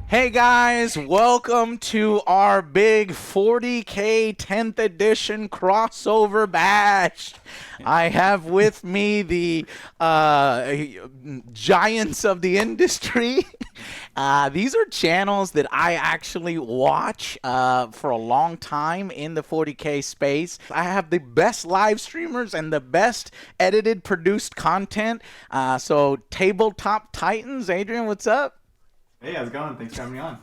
Hey guys, welcome to our big 40K 10th edition crossover bash. I have with me the giants of the industry. These are channels that I actually watch for a long time in the 40K space. I have the best live streamers and the best edited, produced content. So Tabletop Titans, Adrian, what's up? Hey, how's it going? Thanks for having me on.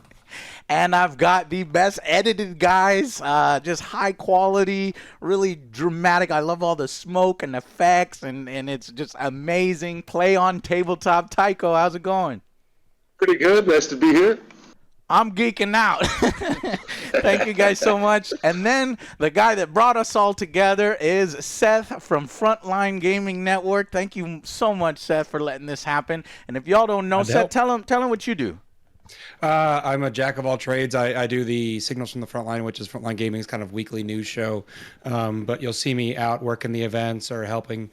And I've got the best edited guys, just high quality, really dramatic. I love all the smoke and effects, and it's just amazing. Play on Tabletop. Tycho, how's it going? Pretty good. Nice to be here. I'm geeking out. Thank you guys so much. And then the guy that brought us all together is Seth from Frontline Gaming Network. Thank you so much, Seth, for letting this happen. And if y'all don't know, Seth, tell him what you do. I'm a jack of all trades. I do the Signals from the Frontline, which is Frontline Gaming's kind of weekly news show. But you'll see me out working the events or helping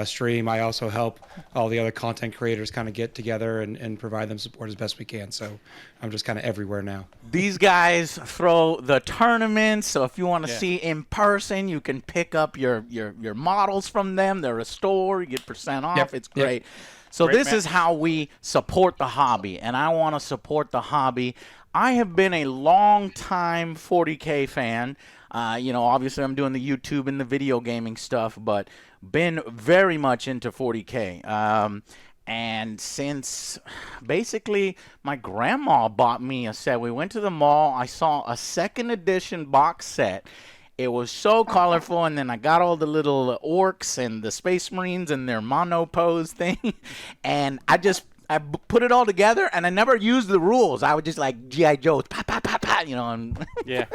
stream. I also help all the other content creators kind of get together and provide them support as best we can. So I'm just kind of everywhere now. These guys throw the tournaments, so if you want to see in person, you can pick up your models from them. They're a store, you get % off. It's great. Yep. So this is how we support the hobby, and I want to support the hobby. I have been a long-time 40K fan. Obviously I'm doing the YouTube and the video gaming stuff, but been very much into 40K. And since basically my grandma bought me a set, we went to the mall, I saw a 2nd edition box set. It was so colorful, and then I got all the little orcs and the Space Marines and their mono pose thing, and I put it all together, and I never used the rules. I would just like G.I. Joe's, pa, pa, pa, pa, and Yeah.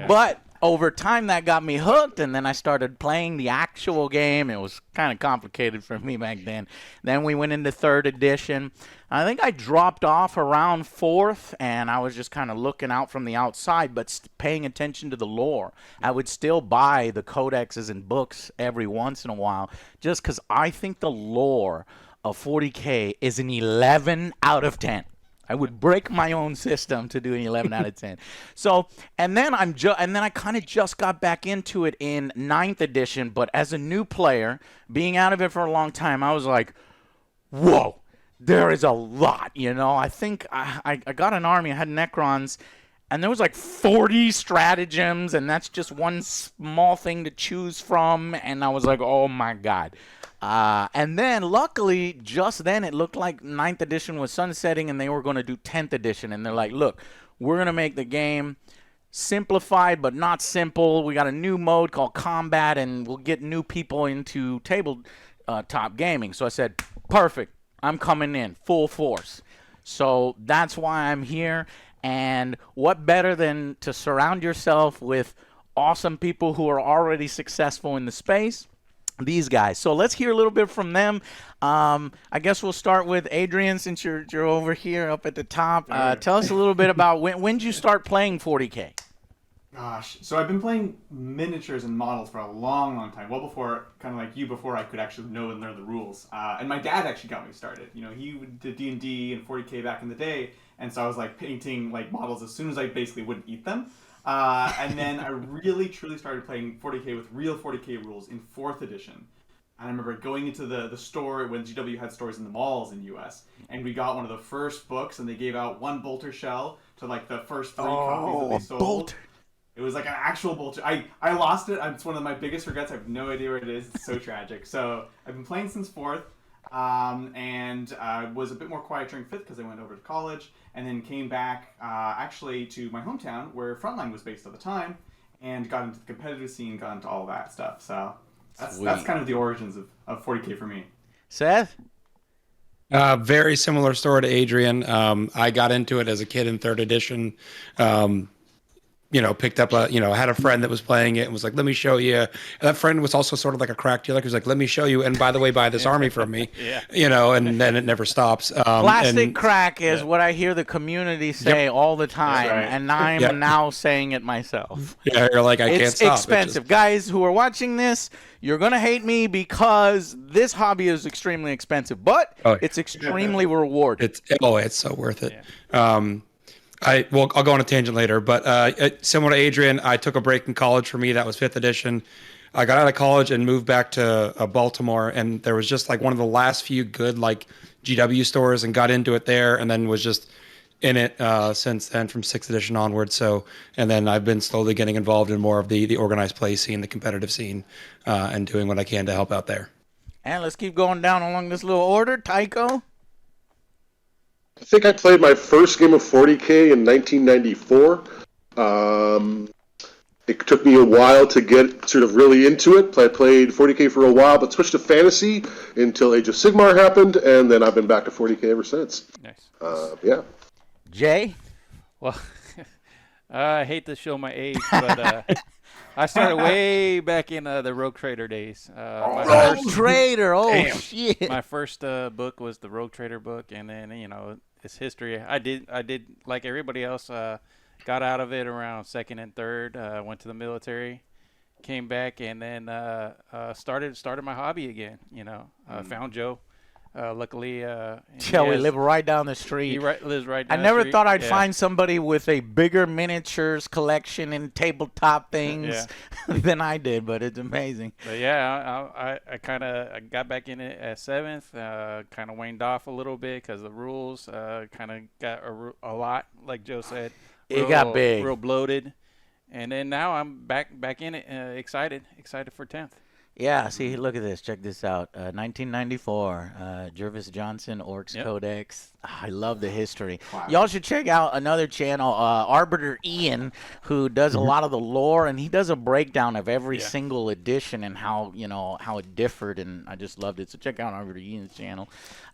But over time, that got me hooked, and then I started playing the actual game. It was kind of complicated for me back then. Then we went into 3rd edition. I think I dropped off around 4th, and I was just kind of looking out from the outside, but paying attention to the lore. I would still buy the codexes and books every once in a while, just because I think the lore of 40K is an 11 out of 10. I would break my own system to do an 11 out of 10. So, and then I kind of just got back into it in 9th edition, but as a new player, being out of it for a long time, I was like, whoa, there is a lot, I think I got an army, I had Necrons, and there was like 40 stratagems, and that's just one small thing to choose from, and I was like, oh my God. And then, luckily, just then, it looked like 9th edition was sunsetting, and they were going to do 10th edition. And they're like, look, we're going to make the game simplified but not simple. We got a new mode called Combat, and we'll get new people into tabletop gaming. So I said, perfect. I'm coming in full force. So that's why I'm here. And what better than to surround yourself with awesome people who are already successful in the space? These guys. So let's hear a little bit from them. I guess we'll start with Adrian, since you're over here up at the top. Tell us a little bit about when did you start playing 40K? Gosh, so I've been playing miniatures and models for a long, long time. Well before, kind of like you, before I could actually know and learn the rules. And my dad actually got me started. He did D&D and 40K back in the day, and so I was like painting like models as soon as I basically wouldn't eat them. And then I really, truly started playing 40K with real 40K rules in 4th edition. And I remember going into the store when GW had stores in the malls in US, and we got one of the first books, and they gave out one bolter shell to like the first 3 copies that they sold. Bolter. It was like an actual bolter. I lost it. It's one of my biggest regrets. I have no idea where it is. It's so tragic. So I've been playing since 4th, and was a bit more quiet during 5th because I went over to college, and then came back actually to my hometown where Frontline was based at the time, and got into the competitive scene, got into all that stuff. So that's kind of the origins of 40K for me. Seth? Very similar story to Adrian. I got into it as a kid in 3rd edition. Picked up I had a friend that was playing it and was like, let me show you. And that friend was also sort of like a crack dealer. He was like, let me show you. And by the way, buy this army from me, and then it never stops. Plastic crack is what I hear the community say all the time. Right. And I'm now saying it myself. Yeah, you're like, I can't stop. It's expensive. Guys who are watching this, you're going to hate me because this hobby is extremely expensive, but it's extremely rewarding. It's so worth it. Yeah. I'll go on a tangent later, but similar to Adrian, I took a break in college. For me, that was 5th edition. I got out of college and moved back to Baltimore, and there was just like one of the last few good like GW stores, and got into it there, and then was just in it since then from 6th edition onward. So, and then I've been slowly getting involved in more of the organized play scene, the competitive scene, and doing what I can to help out there. And let's keep going down along this little order. Tycho? I think I played my first game of 40K in 1994. It took me a while to get sort of really into it. I played 40K for a while, but switched to fantasy until Age of Sigmar happened, and then I've been back to 40K ever since. Nice. Yeah. Jay? Well, I hate to show my age, but I started way back in the Rogue Trader days. Rogue Trader, shit. My first book was the Rogue Trader book, and then it's history. I did like everybody else. Got out of it around 2nd and 3rd. Went to the military, came back, and then started my hobby again. Found Joe. Luckily, We live right down the street. He lives right down I never the street. thought I'd find somebody with a bigger miniatures collection and tabletop things than I did, but it's amazing. But yeah, I kind of got back in it at 7th. Kind of waned off a little bit because the rules kind of got a lot, like Joe said. It got big, real bloated, and then now I'm back in it, excited for 10th. Yeah, see, look at this. Check this out. 1994, Jervis Johnson, Orcs Codex. I love the history. Wow. Y'all should check out another channel, Arbiter Ian, who does a lot of the lore, and he does a breakdown of every single edition and how it differed, and I just loved it. So check out Arbiter Ian's channel.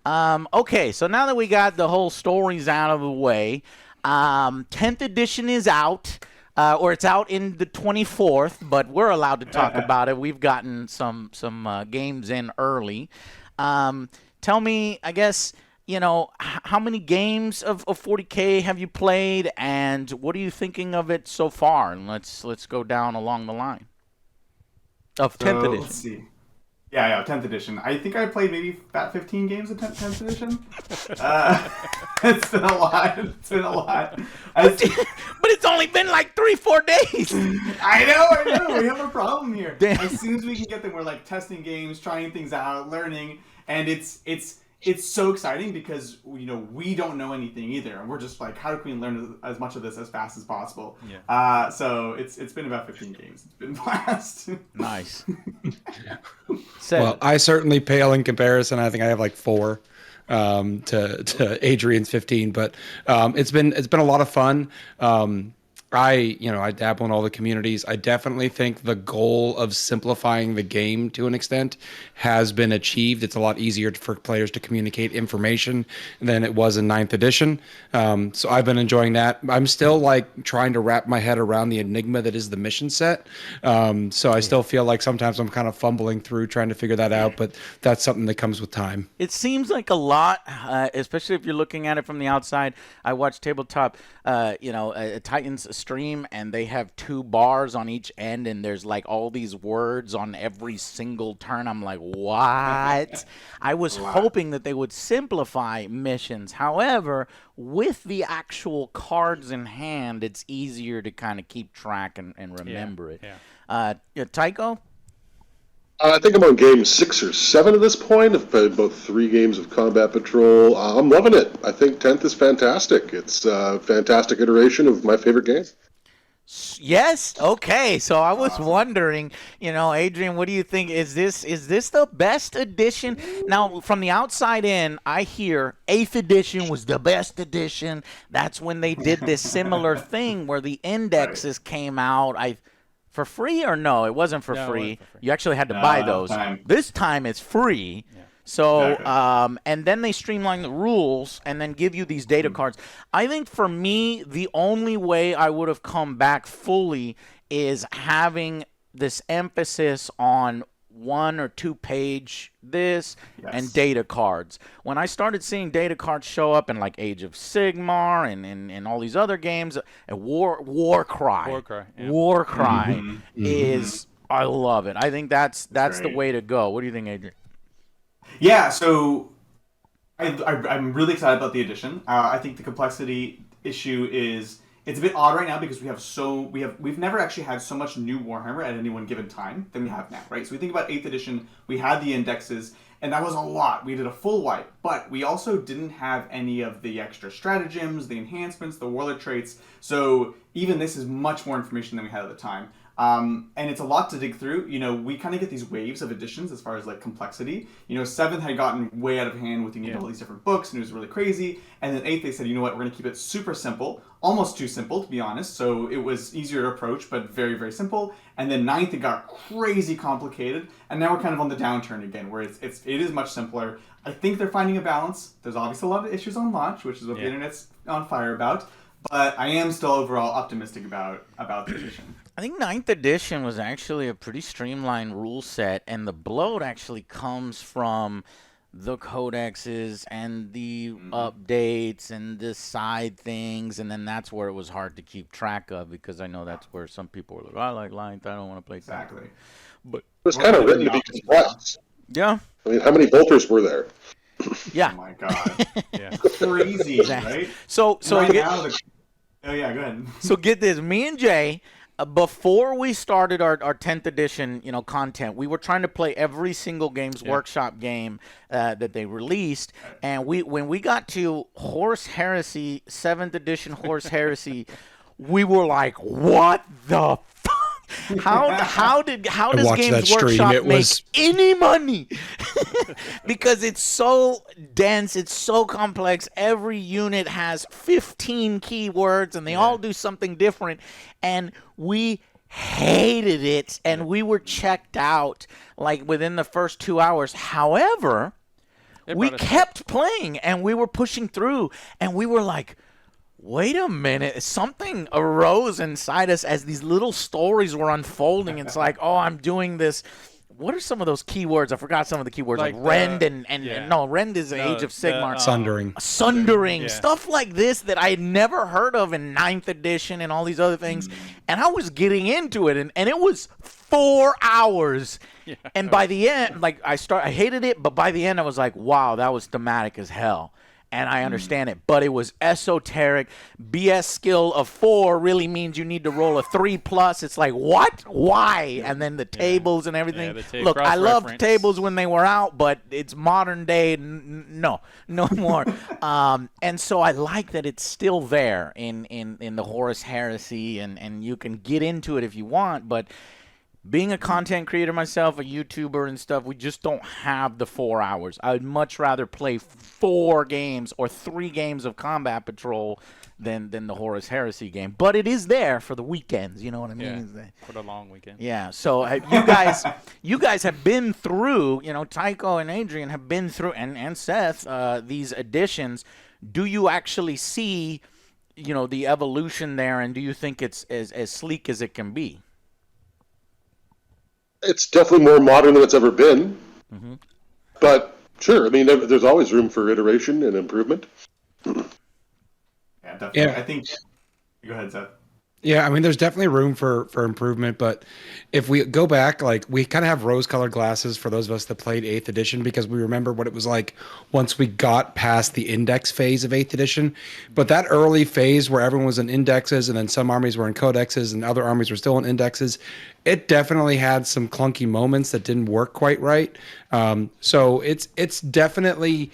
Okay, so now that we got the whole stories out of the way, 10th edition is out. Or it's out in the 24th, but we're allowed to talk about it. We've gotten some games in early. Tell me, I guess, how many games of 40K have you played, and what are you thinking of it so far? And let's go down along the line of 10th edition. Let's see. Yeah, 10th edition. I think I played maybe about 15 games of 10th edition. It's been a lot. But it's only been like 3-4 days. I know. We have a problem here. Damn. As soon as we can get them, we're like testing games, trying things out, learning, and it's so exciting because we don't know anything either, and we're just like, how can we learn as much of this as fast as possible? Yeah. So it's been about 15 games. It's been a blast. Nice. Well, I certainly pale in comparison. I think I have like 4 to Adrian's 15, but it's been a lot of fun. I dabble in all the communities. I definitely think the goal of simplifying the game to an extent has been achieved. It's a lot easier for players to communicate information than it was in 9th edition. So I've been enjoying that. I'm still like trying to wrap my head around the enigma that is the mission set. So I still feel like sometimes I'm kind of fumbling through trying to figure that out, but that's something that comes with time. It seems like a lot, especially if you're looking at it from the outside. I watch Tabletop, Titans stream, and they have 2 bars on each end, and there's like all these words on every single turn. I'm like, what? I was hoping that they would simplify missions. However, with the actual cards in hand, it's easier to kind of keep track and remember it. Tycho? I think I'm on game 6 or 7 at this point. I've played both 3 games of Combat Patrol. I'm loving it. I think 10th is fantastic. It's a fantastic iteration of my favorite game. Yes. Okay. So I was wondering, Adrian, what do you think? Is this the best edition? Now, from the outside in, I hear 8th edition was the best edition. That's when they did this similar thing where the indexes came out. For free or no? It wasn't for free. You actually had to buy those. This time it's free. Yeah. So, and then they streamline the rules and then give you these data cards. I think for me, the only way I would have come back fully is having this emphasis on 1 or 2 page and data cards. When I started seeing data cards show up in like Age of Sigmar and all these other games, Warcry is, I love it. I think that's the way to go. What do you think, Adrian? Yeah, so I'm really excited about the addition. I think the complexity issue is it's a bit odd right now because we've never actually had so much new Warhammer at any one given time than we have now, right? So we think about 8th edition, we had the indexes, and that was a lot. We did a full wipe, but we also didn't have any of the extra stratagems, the enhancements, the warlord traits. So even this is much more information than we had at the time. And it's a lot to dig through. We kind of get these waves of additions as far as like complexity. 7th had gotten way out of hand with all these different books, and it was really crazy. And then 8th, they said, you know what, we're going to keep it super simple, almost too simple to be honest. So it was easier to approach, but very, very simple. And then 9th, it got crazy complicated, and now we're kind of on the downturn again, where it is much simpler. I think they're finding a balance. There's obviously a lot of issues on launch, which is what the internet's on fire about. But I am still overall optimistic about the edition. I think 9th edition was actually a pretty streamlined rule set, and the bloat actually comes from the codexes and the updates and the side things, and then that's where it was hard to keep track of, because I know that's where some people were like, I like 9th, I don't want to play 10th. Exactly. But It was kind of written to be complex. yeah. I mean, how many bolters were there? Yeah. Oh my god. Yeah. Crazy, right? So right now, oh yeah, go ahead. So get this, me and Jay, before we started our 10th edition, content, we were trying to play every single Games Workshop game that they released, and when we got to Horse Heresy, 7th edition Horse Heresy, we were like, what the fuck? How does Games Workshop make any money? Because it's so dense, it's so complex. Every unit has 15 keywords, and they all do something different. And we hated it, and we were checked out like within the first 2 hours. However, we kept playing, and we were pushing through, and we were like, wait a minute, something arose inside us as these little stories were unfolding. It's like, oh, I'm doing this. What are some of those keywords? I forgot some of the keywords, like rend and no, rend is Age of Sigmar. Sundering, stuff like this that I had never heard of in 9th edition and all these other things. And I was getting into it, and it was 4 hours. Yeah. And by the end, like I hated it, but by the end I was like, wow, that was thematic as hell. And I understand it, but it was esoteric. BS skill of 4 really means you need to roll a 3+. It's like, what? Why? And then the tables and everything. Look, I loved tables when they were out, but it's modern day. No more. And so I like that it's still there in the Horus Heresy, and you can get into it if you want, but being a content creator myself, a YouTuber and stuff, we just don't have the 4 hours. I would much rather play 4 games or 3 games of Combat Patrol than the Horus Heresy game. But it is there for the weekends, you know what I mean? Yeah, for the long weekend. Yeah, so you guys have been through, Tycho and Adrian have been through, and Seth, these editions. Do you actually see, the evolution there, and do you think it's as sleek as it can be? It's definitely more modern than it's ever been. Mm-hmm. But sure, I mean, there's always room for iteration and improvement. Yeah, definitely. Yeah. I think. Go ahead, Seth. Yeah, I mean, there's definitely room for improvement, but if we go back, like, we kind of have rose-colored glasses for those of us that played 8th edition, because we remember what it was like once we got past the index phase of 8th edition. But that early phase where everyone was in indexes, and then some armies were in codexes, and other armies were still in indexes, it definitely had some clunky moments that didn't work quite right. So it's definitely...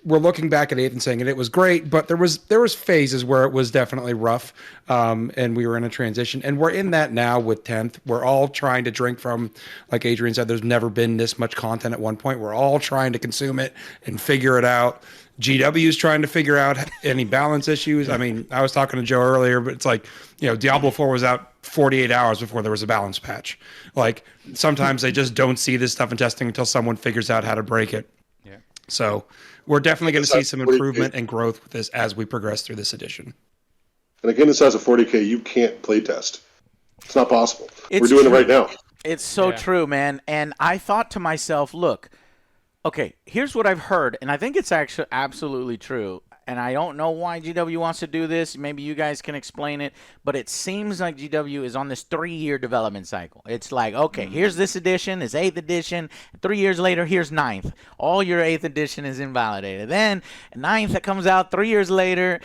We're looking back at 8th and saying it was great, but there was phases where it was definitely rough, and we were in a transition. And we're in that now with 10th. We're all trying to drink from, like Adrian said, there's never been this much content at one point. We're all trying to consume it and figure it out. GW's trying to figure out any balance issues. I mean, I was talking to Joe earlier, but it's like, Diablo 4 was out 48 hours before there was a balance patch. Like, sometimes they just don't see this stuff in testing until someone figures out how to break it. Yeah. So we're definitely going to see some improvement and growth with this as we progress through this edition. And again, this has a 40K. You can't play test. It's not possible. We're doing it right now. It's so true, man. And I thought to myself, look, okay, here's what I've heard, and I think it's actually absolutely true. and I don't know why GW wants to do this. Maybe you guys can explain it, but it seems like GW is on this 3-year development cycle. It's like, okay, here's this edition, it's 8th edition. 3 years later, here's 9th. All your 8th edition is invalidated. Then 9th that comes out 3 years later,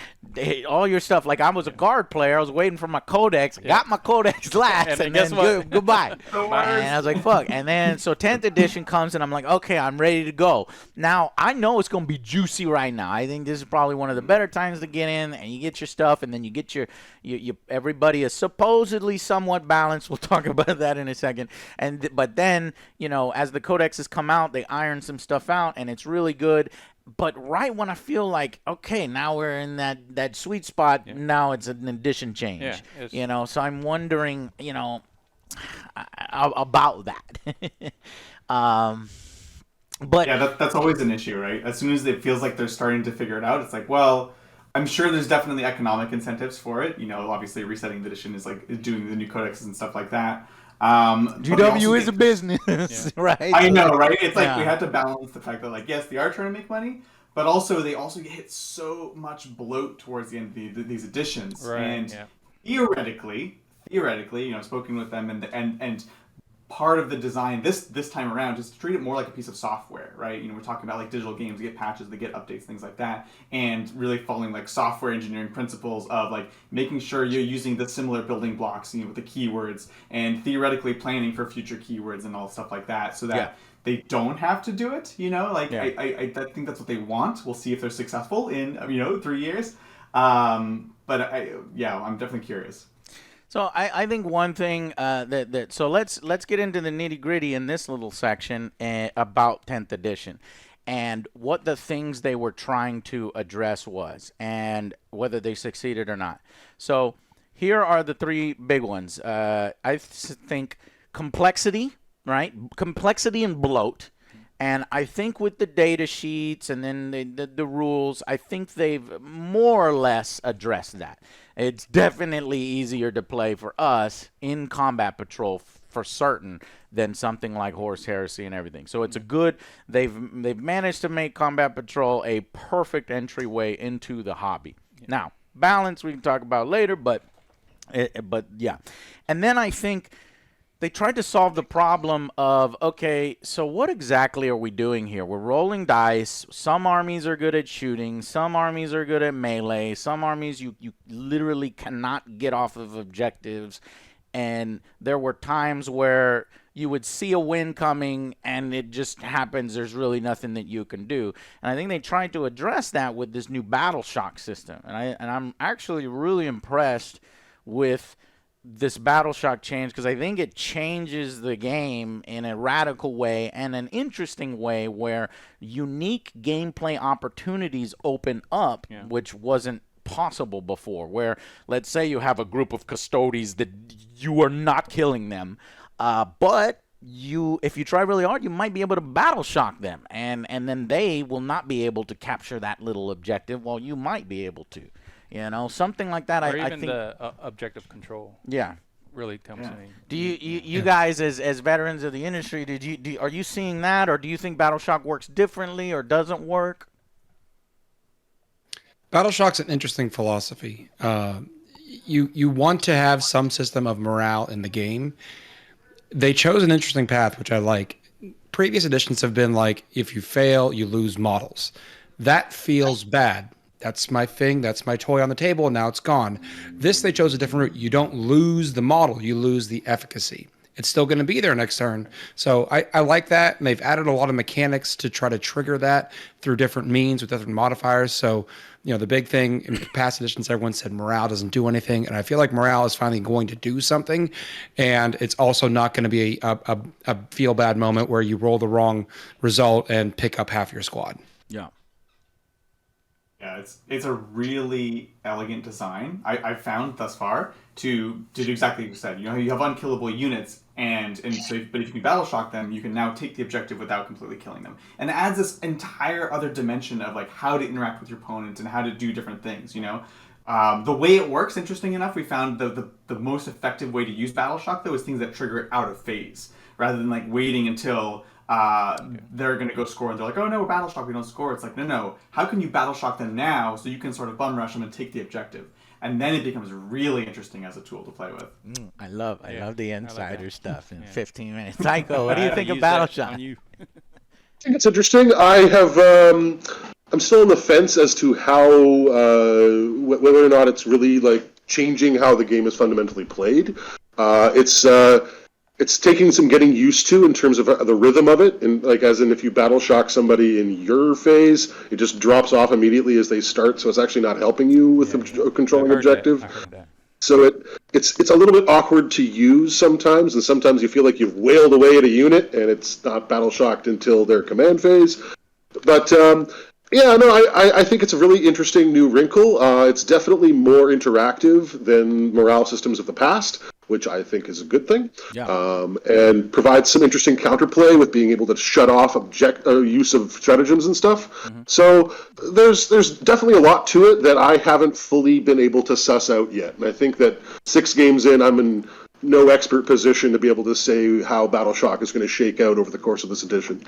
all your stuff. Like I was a guard player, I was waiting for my codex, got my codex last, and guess then what? goodbye. And I was like, fuck. And then so 10th edition comes, and I'm like, okay, I'm ready to go. Now I know it's gonna be juicy right now. I think this is probably one of the better times to get in, and you get your stuff, and then you get your everybody is supposedly somewhat balanced. We'll talk about that in a second. But then, as the codexes come out, they iron some stuff out, and it's really good. But right when I feel like, okay, now we're in that sweet spot, now it's an edition change. Yeah, so I'm wondering, about that. But yeah, that's always an issue, right? As soon as it feels like they're starting to figure it out, it's like, well, I'm sure there's definitely economic incentives for it. Obviously resetting the edition is doing the new codexes and stuff like that. GW is a business, right? I know, right? It's like we had to balance the fact that, yes, they are trying to make money, but they also hit so much bloat towards the end of these editions. Right. And theoretically, spoken with them and part of the design this time around is to treat it more like a piece of software, right? We're talking about digital games, they get patches, they get updates, things like that, and really following software engineering principles of making sure you're using the similar building blocks, with the keywords, and theoretically planning for future keywords and all stuff like that, so that they don't have to do it. I think that's what they want. We'll see if they're successful in 3 years. I'm definitely curious. So I think one thing so let's get into the nitty gritty in this little section about 10th edition, and what the things they were trying to address was, and whether they succeeded or not. So here are the 3 big ones. I think complexity, right? Complexity and bloat. And I think with the data sheets and then the rules, I think they've more or less addressed that. It's definitely easier to play for us in Combat Patrol for certain than something like Horse Heresy and everything. So it's a good. They've managed to make Combat Patrol a perfect entryway into the hobby. Yeah. Now balance we can talk about later, but yeah, and then I think they tried to solve the problem of, okay, so what exactly are we doing here? We're rolling dice. Some armies are good at shooting. Some armies are good at melee. Some armies you literally cannot get off of objectives. And there were times where you would see a win coming and it just happens. There's really nothing that you can do. And I think they tried to address that with this new battle shock system. And I'm actually really impressed with this battle shock change, because I think it changes the game in a radical way and an interesting way where unique gameplay opportunities open up, which wasn't possible before. Where, let's say you have a group of custodies that you are not killing them, but if you try really hard, you might be able to battle shock them, and then they will not be able to capture that little objective while you might be able to. Something like that. Or I even think the objective control. Yeah. Really comes to me. Do you guys, as veterans of the industry, are you seeing that, or do you think Battle Shock works differently or doesn't work? Battle Shock's an interesting philosophy. You want to have some system of morale in the game. They chose an interesting path, which I like. Previous editions have been if you fail, you lose models. That feels bad. That's my thing. That's my toy on the table. And now it's gone. This, they chose a different route. You don't lose the model. You lose the efficacy. It's still going to be there next turn. So I like that. And they've added a lot of mechanics to try to trigger that through different means with different modifiers. So, the big thing in past editions, everyone said morale doesn't do anything. And I feel like morale is finally going to do something. And it's also not going to be a feel bad moment where you roll the wrong result and pick up half your squad. Yeah. Yeah, it's a really elegant design, I've found thus far, to do exactly what you said. You have unkillable units, but if you can battle shock them, you can now take the objective without completely killing them. And it adds this entire other dimension of how to interact with your opponent and how to do different things, The way it works, interesting enough, we found the most effective way to use battle shock, though, is things that trigger it out of phase, rather than waiting until they're going to go score, and they're like, oh no, we're battle shock, we don't score. It's like, no, how can you battle shock them now so you can sort of bum rush them and take the objective? And then it becomes really interesting as a tool to play with. I love the insider that. stuff in 15 minutes. Tycho, what do you think of battle shock? I think it's interesting. I have. I'm still on the fence as to how whether or not it's really like changing how the game is fundamentally played. It's taking some getting used to in terms of the rhythm of it, and like as in if you battle shock somebody in your phase, it just drops off immediately as they start, so it's actually not helping you with the controlling objective. So it's a little bit awkward to use sometimes, and sometimes you feel like you've wailed away at a unit and it's not battle shocked until their command phase. But I think it's a really interesting new wrinkle. It's definitely more interactive than morale systems of the past, which I think is a good thing, and provides some interesting counterplay with being able to shut off use of stratagems and stuff. So there's definitely a lot to it that I haven't fully been able to suss out yet. And I think that 6 games in, I'm in no expert position to be able to say how Battle Shock is going to shake out over the course of this edition.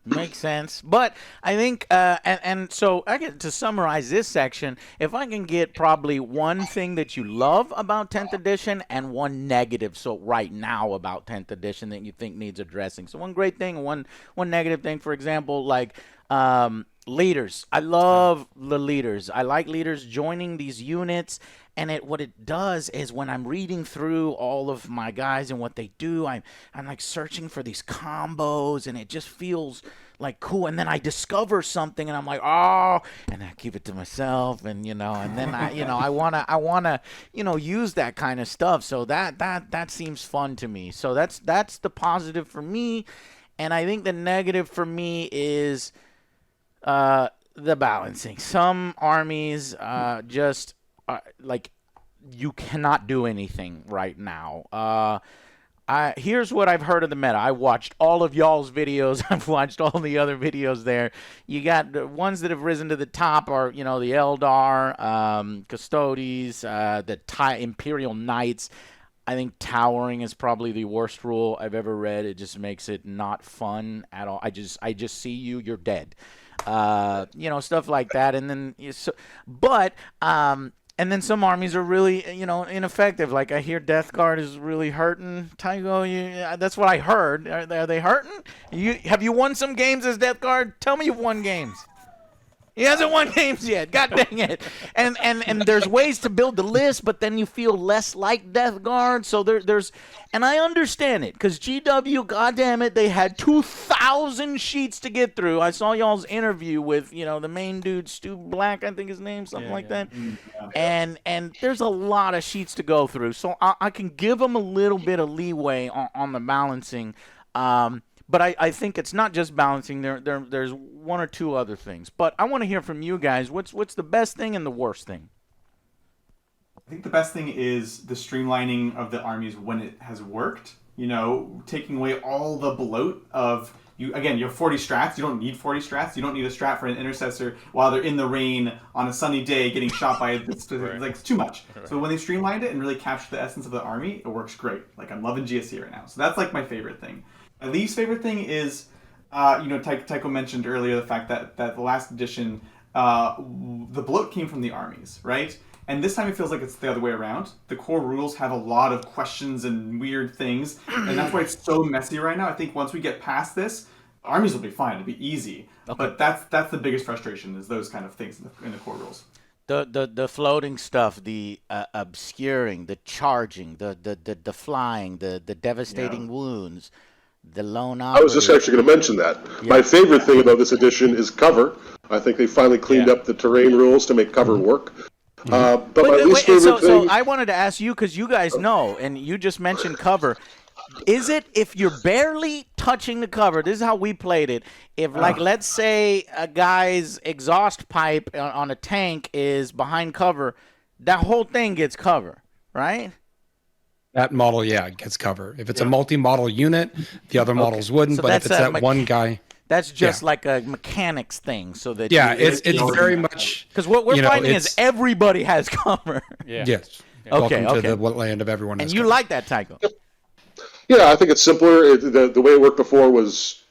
Makes sense. But I think, and so I get to summarize this section, if I can get probably one thing that you love about 10th edition and one negative, so right now about 10th edition that you think needs addressing. So one great thing, one negative thing, for example, like leaders. I love the leaders. I like leaders joining these units. And what it does is when I'm reading through all of my guys and what they do, I'm like searching for these combos, and it just feels like cool. And then I discover something, and I'm like, oh, and I keep it to myself, and and then I wanna use that kind of stuff. So that seems fun to me. So that's the positive for me, and I think the negative for me is the balancing. Some armies just. Like you cannot do anything right now. Here's what I've heard of the meta. I watched all of y'all's videos. I've watched all the other videos there. You got the ones that have risen to the top are, the Eldar, Custodes, the Imperial Knights. I think towering is probably the worst rule I've ever read. It just makes it not fun at all. I just see you're dead. Stuff like that. And then, and then some armies are really, ineffective. Like I hear Death Guard is really hurting. Tycho, that's what I heard. Are they hurting? Have you won some games as Death Guard? Tell me you've won games. He hasn't won games yet. God dang it. And there's ways to build the list, but then you feel less like Death Guard. So there's and I understand it because GW, goddamn it, they had 2,000 sheets to get through. I saw y'all's interview with the main dude, Stu Black, I think his name, something like that. And there's a lot of sheets to go through. So I can give them a little bit of leeway on the balancing. But I think it's not just balancing. There's one or two other things. But I want to hear from you guys. What's the best thing and the worst thing? I think the best thing is the streamlining of the armies when it has worked. Taking away all the bloat of you. Again, you have 40 strats. You don't need 40 strats. You don't need a strat for an intercessor while they're in the rain on a sunny day getting shot by it's too much. Right. So when they streamlined it and really captured the essence of the army, it works great. Like I'm loving GSC right now. So that's like my favorite thing. My least favorite thing is, Tycho mentioned earlier the fact that the last edition, the bloat came from the armies, right? And this time it feels like it's the other way around. The core rules have a lot of questions and weird things, and that's why it's so messy right now. I think once we get past this, armies will be fine. It'll be easy. Okay. But that's the biggest frustration is those kind of things in the core rules. The floating stuff, the obscuring, the charging, the flying, the devastating wounds. The lone operator. I was just actually going to mention that. Yeah. My favorite thing about this edition is cover. I think they finally cleaned up the terrain rules to make cover work. But my least favorite thing... So I wanted to ask you, because you guys know, and you just mentioned cover. Is it if you're barely touching the cover? This is how we played it. If, let's say a guy's exhaust pipe on a tank is behind cover, that whole thing gets cover, right? That model, gets cover. If it's a multi-model unit, the other models wouldn't. So but if it's that one guy, that's just like a mechanics thing. So that it's very much because what we're finding is everybody has cover. Yeah. Yes. Okay. Welcome to the land of everyone. And you like that, Tycho? Yeah, I think it's simpler. The way it worked before was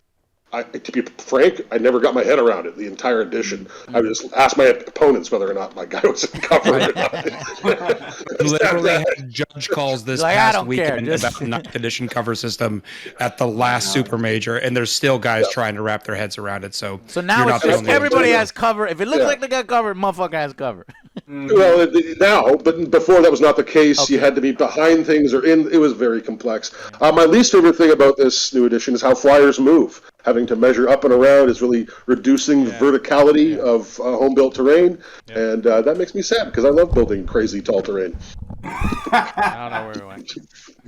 to be frank, I never got my head around it the entire edition. I would just ask my opponents whether or not my guy was in cover or not. Literally had judge calls this Like, I past don't care, weekend just- about the 9th edition cover system at the last super major, and there's still guys trying to wrap their heads around it. So now you're it's not the just only one. everybody has cover. If it looks Yeah. like they got cover, motherfucker has cover. Well, now, but before that was not the case. You had to be behind things or in. It was very complex. My least favorite thing about this new edition is how flyers move. Having to measure up and around is really reducing the verticality of home-built terrain, and that makes me sad because I love building crazy tall terrain. I don't know where we went.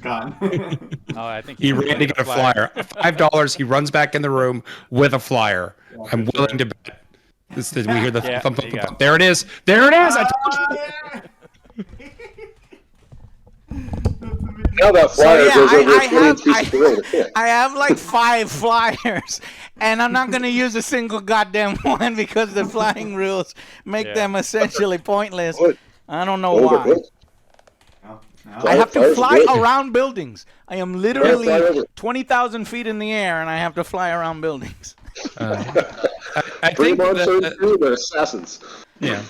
Gone. Oh, I think He ran to get a flyer. $5. He runs back in the room with a flyer. I'm willing to bet. We hear the Yeah, thump, there you thump, go. thump. There it is. There it is. I told you. Now that flyer yeah, goes over I 20 have- pieces of terrain. Yeah. I have like 5 flyers, and I'm not gonna use a single goddamn one because the flying rules make Yeah. them essentially pointless. Good. I don't know Oh, they're why. good. No. I have to Flyers are fly good. around buildings. I am fly literally over. 20,000 feet in the air, and I have to fly around buildings. I Bring think them on, that, so they're assassins. yeah.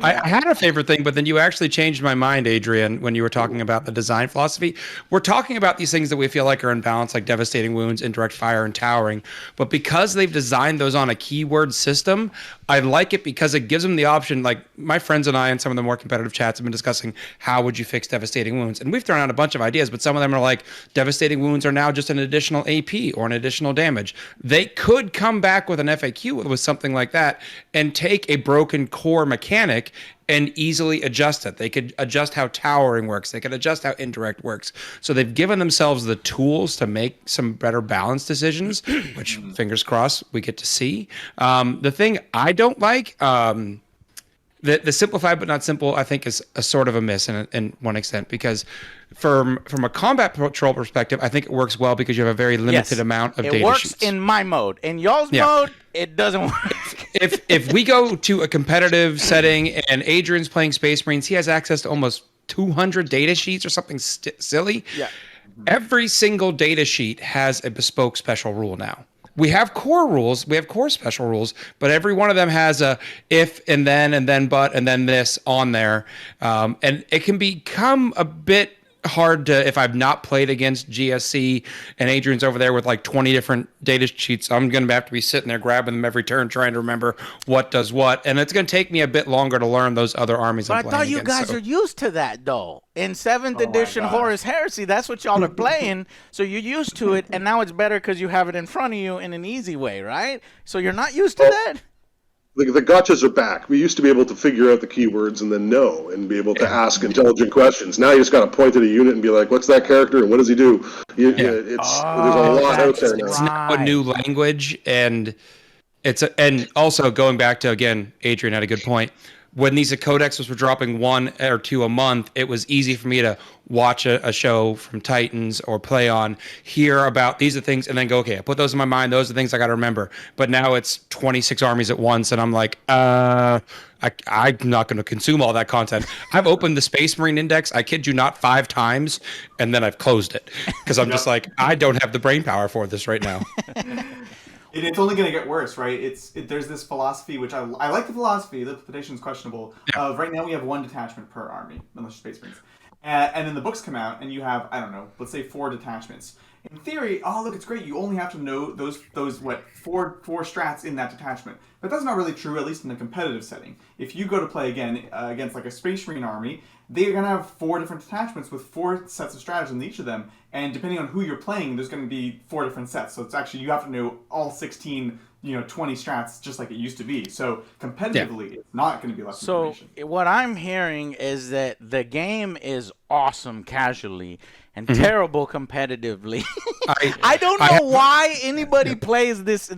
I had a favorite thing, but then you actually changed my mind, Adrian, when you were talking about the design philosophy. We're talking about these things that we feel like are in balance, like devastating wounds, indirect fire, and towering. But because they've designed those on a keyword system, I like it because it gives them the option. Like my friends and I in some of the more competitive chats have been discussing how would you fix devastating wounds. And we've thrown out a bunch of ideas, but some of them are like devastating wounds are now just an additional AP or an additional damage. They could come back with an FAQ with something like that and take a broken core mechanic and easily adjust it. They could adjust how towering works. They could adjust how indirect works. So they've given themselves the tools to make some better balanced decisions, which fingers crossed we get to see. The thing I don't like, the simplified but not simple, I think is a sort of a miss in one extent, because from a combat patrol perspective, I think it works well because you have a very limited amount of it data works sheets. in my mode. In y'all's Yeah. mode, it doesn't work. If we go to a competitive setting and Adrian's playing Space Marines, he has access to almost 200 data sheets or something silly. Yeah. Every single data sheet has a bespoke special rule now. We have core rules, we have core special rules, but every one of them has a if and then but and then this on there, and it can become a bit hard to, if I've not played against GSC and Adrian's over there with like 20 different data sheets, I'm going to have to be sitting there grabbing them every turn trying to remember what does what, and it's going to take me a bit longer to learn those other armies But I'm I playing thought you against, guys so. are used to that, though. In 7th my edition God. Horus Heresy, that's what y'all are playing, so you're used to it, and now it's better because you have it in front of you in an easy way, right? So you're not used to that? The gotchas are back. We used to be able to figure out the keywords and then know and be able to ask intelligent questions. Now you just got to point at a unit and be like, "What's that character and what does he do?" There's a lot out there now. It's now a new language, and and also going back to, again, Adrian had a good point. When these codexes were dropping 1 or 2 a month, it was easy for me to watch a show from Titans or Playon, hear about these are things, and then go, okay, I put those in my mind. Those are things I got to remember. But now it's 26 armies at once, and I'm like, I'm not going to consume all that content. I've opened the Space Marine Index, I kid you not, 5 times, and then I've closed it because I'm just like, I don't have the brain power for this right now. It's only going to get worse, right? There's this philosophy, which I like the philosophy, the implementation is questionable, of right now we have 1 detachment per army, unless you're Space Marines. And then the books come out, and you have, I don't know, let's say 4 detachments. In theory, oh, look, it's great. You only have to know those four strats in that detachment. But that's not really true, at least in a competitive setting. If you go to play again against like a Space Marine army, they're going to have 4 different detachments with 4 sets of strategies in each of them. And depending on who you're playing, there's going to be 4 different sets. So it's actually, you have to know all 16, 20 strats just like it used to be. So competitively, it's not going to be less information. So what I'm hearing is that the game is awesome casually and terrible competitively. I don't know why anybody plays this.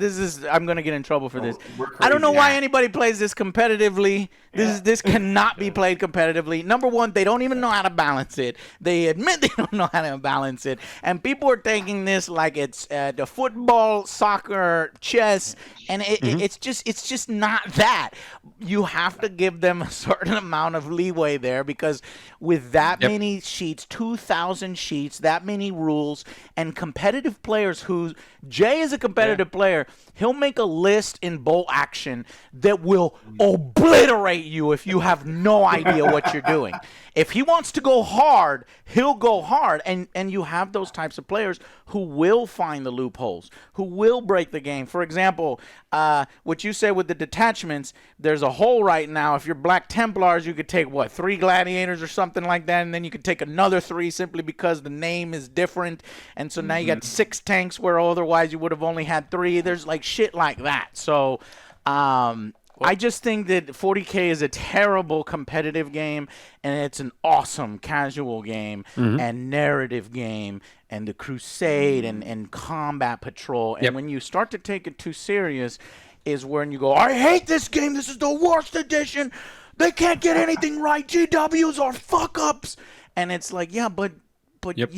I'm going to get in trouble for this. We're I don't know crazy. why anybody plays this competitively This cannot be played competitively. Number one, they don't even know how to balance it. They admit they don't know how to balance it, and people are taking this like it's the football, soccer, chess, and it's just not that. You have to give them a certain amount of leeway there, because with that many sheets, 2,000 sheets, that many rules, and competitive players who Jay is a competitive player, he'll make a list in bolt action that will obliterate you if you have no idea what you're doing. If he wants to go hard, he'll go hard, and you have those types of players who will find the loopholes, who will break the game. For example, what you said with the detachments, there's a hole right now. If you're Black Templars, you could take, 3 gladiators or something like that, and then you could take another 3 simply because the name is different, and so now you got 6 tanks where otherwise you would have only had 3. There's like shit like that. So I just think that 40K is a terrible competitive game, and it's an awesome casual game and narrative game and the crusade and combat patrol. And when you start to take it too serious is when you go, I hate this game. This is the worst edition. They can't get anything right. GWs are fuck-ups. And it's like, but. I've been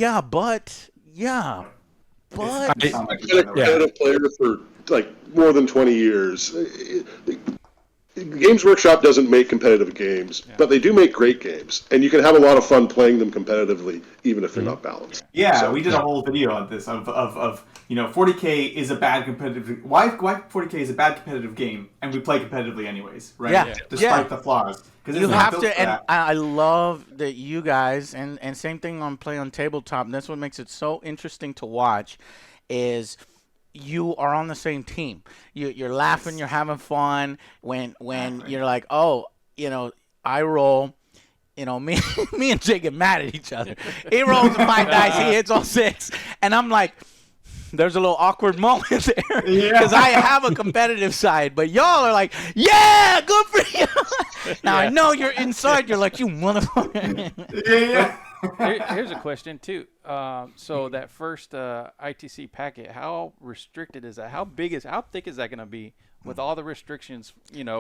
a competitive player for like more than 20 years. Games Workshop doesn't make competitive games, but they do make great games, and you can have a lot of fun playing them competitively, even if they're not balanced. Yeah, so we did a whole video on this of 40K is a bad competitive. Why 40K is a bad competitive game, and we play competitively anyways, right? Yeah. Despite the flaws, because you have to. And I love that you guys, and same thing on Play on Tabletop. And that's what makes it so interesting to watch, is you are on the same team. You're laughing, you're having fun. When you're like, I roll. Me and Jay get mad at each other. He rolls 5 dice, he hits all 6, and I'm like, there's a little awkward moment there because I have a competitive side, but y'all are like, yeah, good for you. Now I know you're inside. You're like, you motherfucker. Here's a question too. So that first ITC packet, how restricted is that? How thick is that going to be with all the restrictions?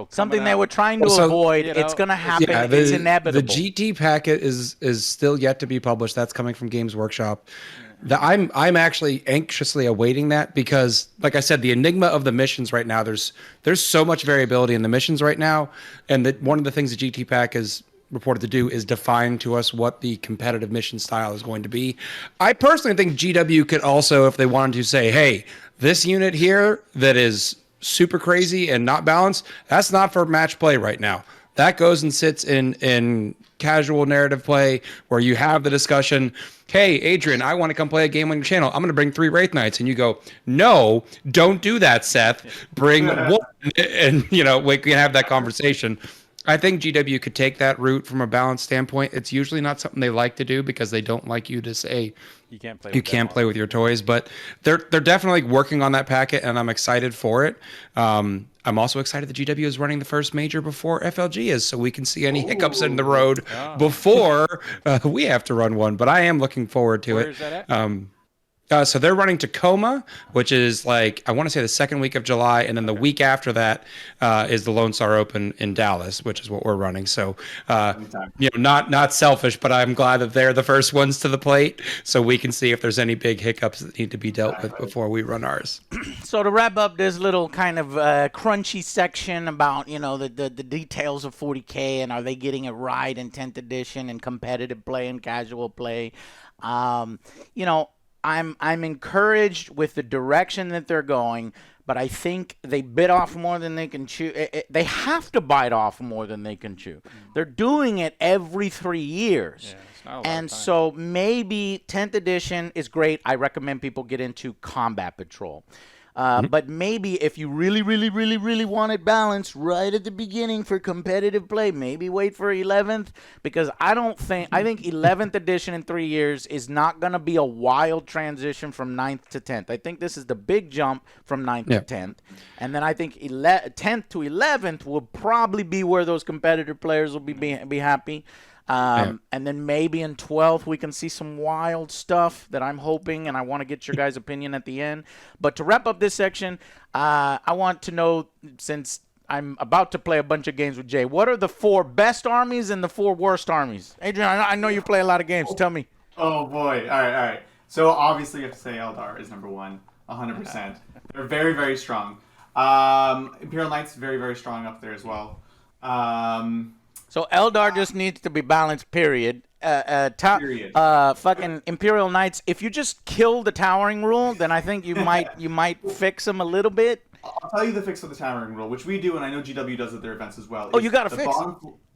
Something they were trying to avoid. It's going to happen. Yeah, it's inevitable. The GT packet is still yet to be published. That's coming from Games Workshop. I'm actually anxiously awaiting that because, like I said, the enigma of the missions right now. There's so much variability in the missions right now, and one of the things the GT pack is reported to do is define to us what the competitive mission style is going to be. I personally think GW could also, if they wanted to, say, hey, this unit here that is super crazy and not balanced, that's not for match play right now. That goes and sits in casual narrative play where you have the discussion, hey, Adrian, I want to come play a game on your channel. I'm going to bring 3 Wraith Knights. And you go, no, don't do that, Seth. Bring 1. And, we can have that conversation. I think GW could take that route from a balance standpoint. It's usually not something they like to do because they don't like you to say you can't play with your toys, but they're definitely working on that packet, and I'm excited for it. I'm also excited that GW is running the first major before FLG is, so we can see any hiccups in the road before we have to run one. But I am looking forward to it. Where is that at? So they're running Tacoma, which is like, I want to say the second week of July. And then the week after that is the Lone Star Open in Dallas, which is what we're running. So, not selfish, but I'm glad that they're the first ones to the plate so we can see if there's any big hiccups that need to be dealt with before we run ours. So to wrap up this little kind of crunchy section about, the details of 40K and are they getting it right in 10th edition and competitive play and casual play, I'm encouraged with the direction that they're going, but I think they bit off more than they can chew. They have to bite off more than they can chew. They're doing it every 3 years. Yeah, and so maybe 10th edition is great. I recommend people get into combat patrol. But maybe if you really, really, really, really want it balanced right at the beginning for competitive play, maybe wait for 11th, because I think 11th edition in 3 years is not going to be a wild transition from 9th to 10th. I think this is the big jump from 9th to 10th. And then I think 10th to 11th will probably be where those competitive players will be happy. And then maybe in 12th we can see some wild stuff that I'm hoping, and I want to get your guys' opinion at the end. But to wrap up this section, I want to know, since I'm about to play a bunch of games with Jay. What are the 4 best armies and the 4 worst armies? Adrian, I know you play a lot of games. Tell me. Oh boy! All right. So obviously, you have to say Eldar is number 1, 100%. They're very, very strong. Imperial Knights very, very strong up there as well. So Eldar just needs to be balanced. Period. Period. Fucking Imperial Knights. If you just kill the towering rule, then I think you might fix them a little bit. I'll tell you the fix for the towering rule, which we do, and I know GW does at their events as well. Oh, you got to fix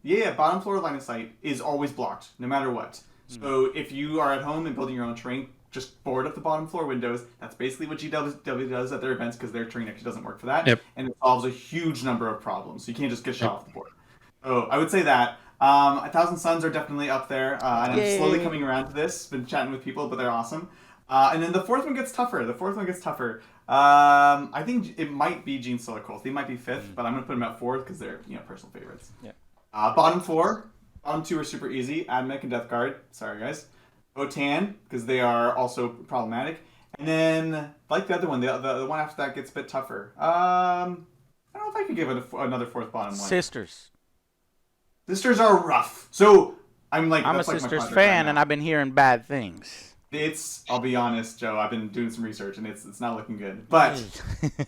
it. Bottom floor line of sight is always blocked, no matter what. So if you are at home and building your own terrain, just board up the bottom floor windows. That's basically what GW does at their events because their terrain actually doesn't work for that. Yep. And it solves a huge number of problems. So you can't just get shot off the board. So I would say that. 1000 Suns are definitely up there. And I'm slowly coming around to this. Been chatting with people, but they're awesome. And then the fourth one gets tougher. I think it might be Gene Solar They might be 5th, but I'm going to put them at 4th because they're personal favorites. Yeah. Bottom 2 are super easy. Admech and Death Guard. Sorry, guys. Votan, because they are also problematic. And then, like the other one, the one after that gets a bit tougher. I don't know if I could give it another 4th bottom one. Sisters. Sisters are rough. So, I'm a Sisters fan, and I've been hearing bad things. I'll be honest, Joe, I've been doing some research, and it's not looking good. But,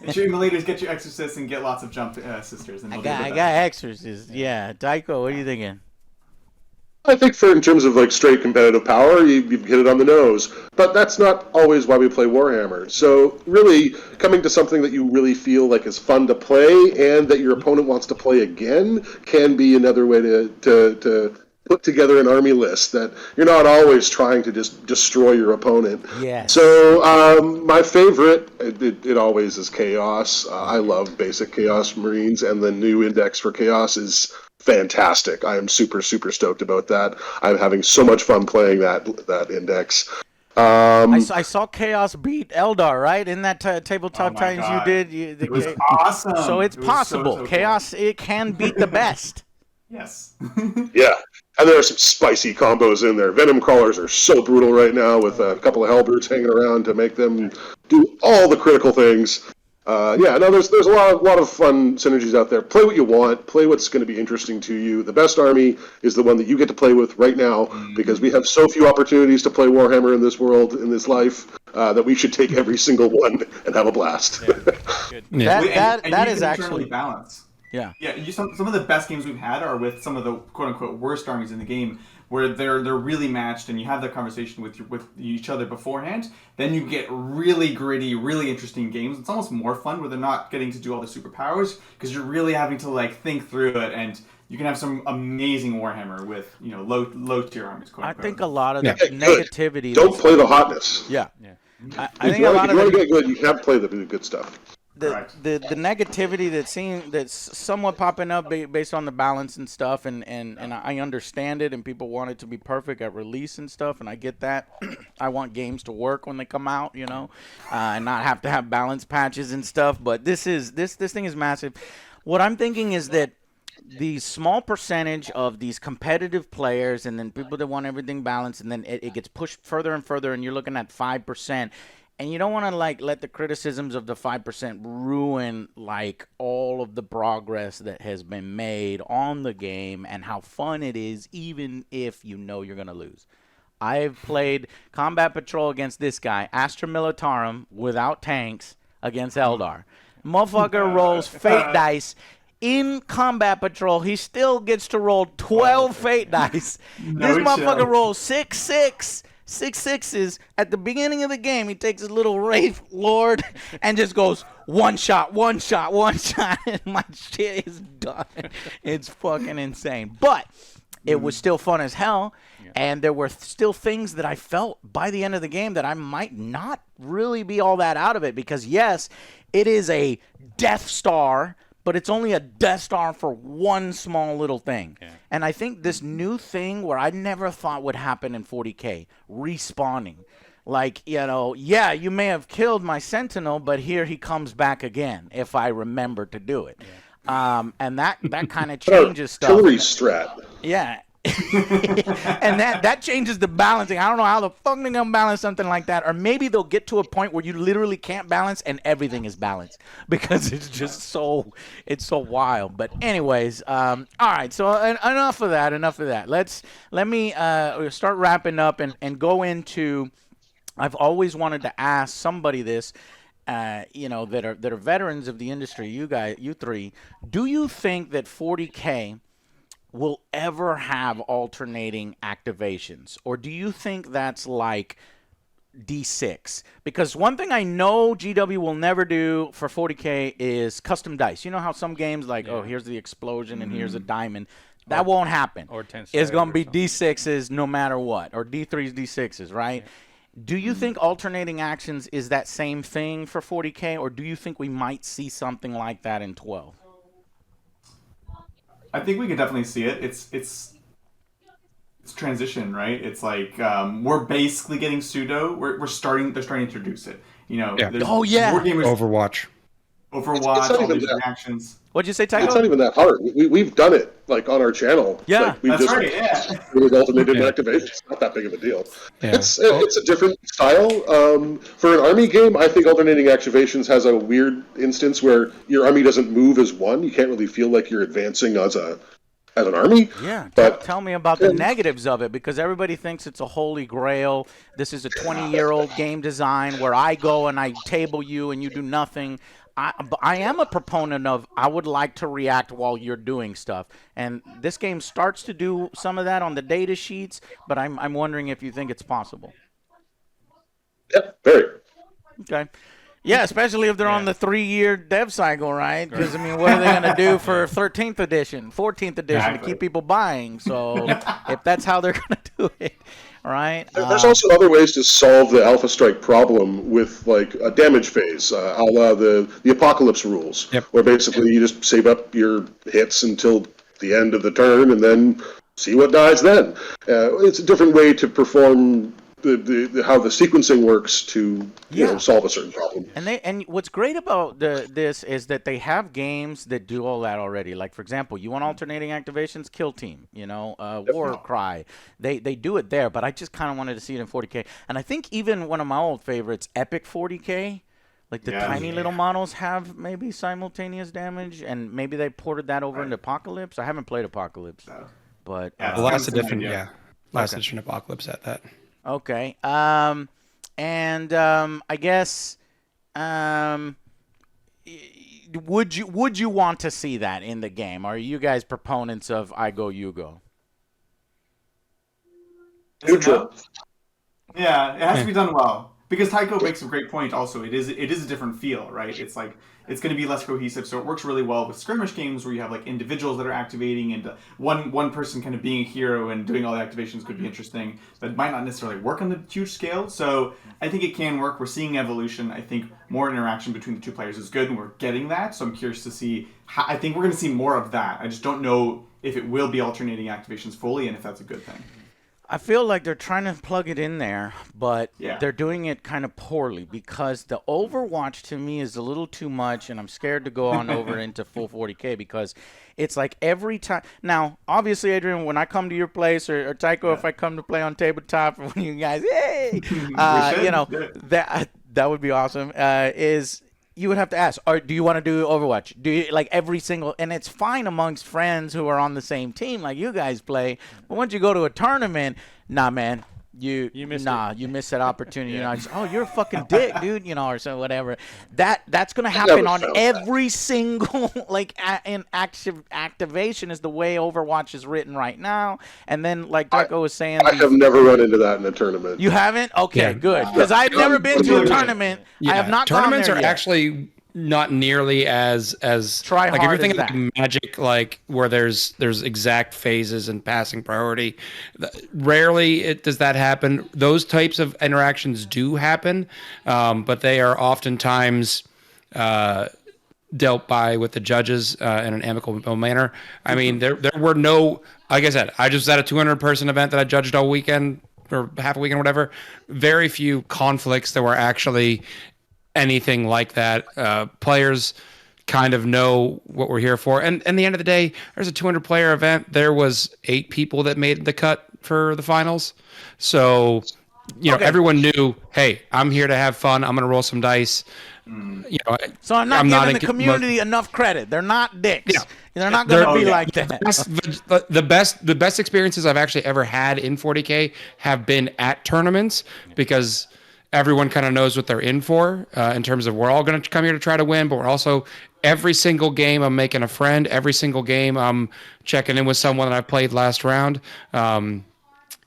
get your Emulators, get your Exorcists, and get lots of Jump Sisters. And I got Exorcists, yeah. Tycho, what are you thinking? I think in terms of straight competitive power, you've hit it on the nose. But that's not always why we play Warhammer. So really, coming to something that you really feel like is fun to play and that your opponent wants to play again can be another way to put together an army list that you're not always trying to just destroy your opponent. Yeah. So my favorite, it always is Chaos. I love basic Chaos Marines, and the new index for Chaos is fantastic. I am super, super stoked about that. I'm having so much fun playing that index. I saw Chaos beat Eldar, right? In that Tabletop Titans you did. It was awesome. So it's possible. So Chaos, it can beat the best. Yes. Yeah. And there are some spicy combos in there. Venom Crawlers are so brutal right now with a couple of Hellbrutes hanging around to make them do all the critical things. There's a lot of fun synergies out there. Play what you want. Play what's going to be interesting to you. The best army is the one that you get to play with right now because we have so few opportunities to play Warhammer in this world, in this life, that we should take every single one and have a blast. Yeah. Good. Yeah. That is actually balance. Yeah. Yeah. Some of the best games we've had are with some of the quote unquote worst armies in the game, where they're really matched, and you have that conversation with each other beforehand. Then you get really gritty, really interesting games. It's almost more fun where they're not getting to do all the superpowers because you're really having to think through it, and you can have some amazing Warhammer with low tier armies. Quote unquote. I think a lot of the negativity. Don't play the hotness. Yeah. I think a lot of if you want to get good, you have to play the good stuff. The negativity that's somewhat popping up based on the balance and stuff, and I understand it, and people want it to be perfect at release and stuff, and I get that. I want games to work when they come out, and not have to have balance patches and stuff. But this thing is massive. What I'm thinking is that the small percentage of these competitive players, and then people that want everything balanced, and then it gets pushed further and further, and you're looking at 5%. And you don't want to let the criticisms of the 5% ruin all of the progress that has been made on the game and how fun it is, even if you're going to lose. I've played Combat Patrol against this guy, Astra Militarum, without tanks against Eldar. Motherfucker rolls fate dice. In Combat Patrol, he still gets to roll 12 fate dice. This motherfucker rolls 6 6s at the beginning of the game. He takes his little Wraith Lord and just goes one shot, and my shit is done. It's fucking insane. But it was still fun as hell, and there were still things that I felt by the end of the game that I might not really be all that out of it, because yes, it is a Death Star, but it's only a Death Star for one small little thing. Yeah. And I think this new thing where I never thought would happen in 40K, respawning. You may have killed my Sentinel, but here he comes back again if I remember to do it. Yeah. And that kind of changes stuff. Artillery strat. Yeah. And that changes the balancing. I don't know how the fuck they're gonna balance something like that, or maybe they'll get to a point where you literally can't balance and everything is balanced because it's just so wild. But anyways, all right. So enough of that. Let me start wrapping up and go into. I've always wanted to ask somebody this. That are veterans of the industry. You three. Do you think that 40K will ever have alternating activations, or do you think that's like D6? Because one thing I know GW will never do for 40K is custom dice. You know how some games like, oh, here's the explosion and here's a diamond. That won't happen. Or 10 It's going to be D6s no matter what, or D3s, D6s, right? Yeah. Do you think alternating actions is that same thing for 40K, or do you think we might see something like that in 12? I think we could definitely see it. It's transition, right? It's like we're basically getting pseudo. They're starting to introduce it. Oh yeah. Overwatch. It's not all these even reactions. What'd you say, Tycho? It's not even that hard. We've done it like on our channel. Yeah, like, we've that's just right. Yeah, with alternated activation. It's not that big of a deal. Yeah. It's a different style. For an army game, I think alternating activations has a weird instance where your army doesn't move as one. You can't really feel like you're advancing as an army. Yeah, but tell me about the negatives of it, because everybody thinks it's a holy grail. This is a 20-year-old game design where I go and I table you and you do nothing. I am a proponent of I would like to react while you're doing stuff, and this game starts to do some of that on the data sheets, but I'm wondering if you think it's possible. Yeah, very. Okay. Yeah, especially if they're on the 3-year dev cycle, right? Because, I mean, what are they going to do for 13th edition, 14th edition to keep people buying? So if that's how they're going to do it, right? There's also other ways to solve the Alpha Strike problem with, like, a damage phase, a la the Apocalypse rules, where basically you just save up your hits until the end of the turn and then see what dies then. It's a different way to perform how the sequencing works to solve a certain problem. And what's great about this is that they have games that do all that already. Like, for example, you want alternating activations, Kill Team, War Cry. They do it there, but I just kind of wanted to see it in 40K. And I think even one of my old favorites, Epic 40K, like the tiny little models have maybe simultaneous damage, and maybe they ported that over into Apocalypse. I haven't played Apocalypse, but the last edition, edition Apocalypse at that. Okay. I guess would you want to see that in the game? Are you guys proponents of I go, you go? Neutral. Yeah, it has to be done well. Because Tycho makes a great point also. It is a different feel, right? It's like it's going to be less cohesive, so it works really well with skirmish games where you have like individuals that are activating, and one person kind of being a hero and doing all the activations could be interesting. But might not necessarily work on the huge scale. So I think it can work. We're seeing evolution. I think more interaction between the two players is good, and we're getting that. So I'm curious to see. I think we're going to see more of that. I just don't know if it will be alternating activations fully, and if that's a good thing. I feel like they're trying to plug it in there, but they're doing it kind of poorly, because the Overwatch to me is a little too much, and I'm scared to go on over into full 40K because it's like every time. Now, obviously, Adrian, when I come to your place, or Tycho, if I come to play on tabletop, when you guys, hey, that would be awesome. You would have to ask, do you want to do Overwatch? Do you like every single, and it's fine amongst friends who are on the same team like you guys play, but once you go to a tournament, nah, man, you missed that opportunity. You're a fucking dick, dude, or so whatever. That's gonna happen on every single activation is the way Overwatch is written right now. And then like Darko was saying, I have never run into that in a tournament. You haven't? Okay, good, because I've never been to a tournament. I have not. Tournaments gone there are yet. Actually not nearly as try like hard everything as like that. Magic, like where there's exact phases and passing priority. Rarely does that happen. Those types of interactions do happen, but they are oftentimes dealt by with the judges in an amicable manner. I mean, there were no, like I said, I just was at a 200-person event that I judged all weekend or half a weekend, whatever. Very few conflicts that were actually anything like that. Players kind of know what we're here for. And at the end of the day, there's a 200-player event. There was 8 people that made the cut for the finals. So, everyone knew, hey, I'm here to have fun. I'm going to roll some dice. So I'm not giving the community enough credit. They're not dicks. Yeah. They're not going to be like that. The best experiences I've actually ever had in 40K have been at tournaments, because everyone kind of knows what they're in for, in terms of we're all going to come here to try to win, but we're also, every single game I'm making a friend. Every single game I'm checking in with someone that I played last round.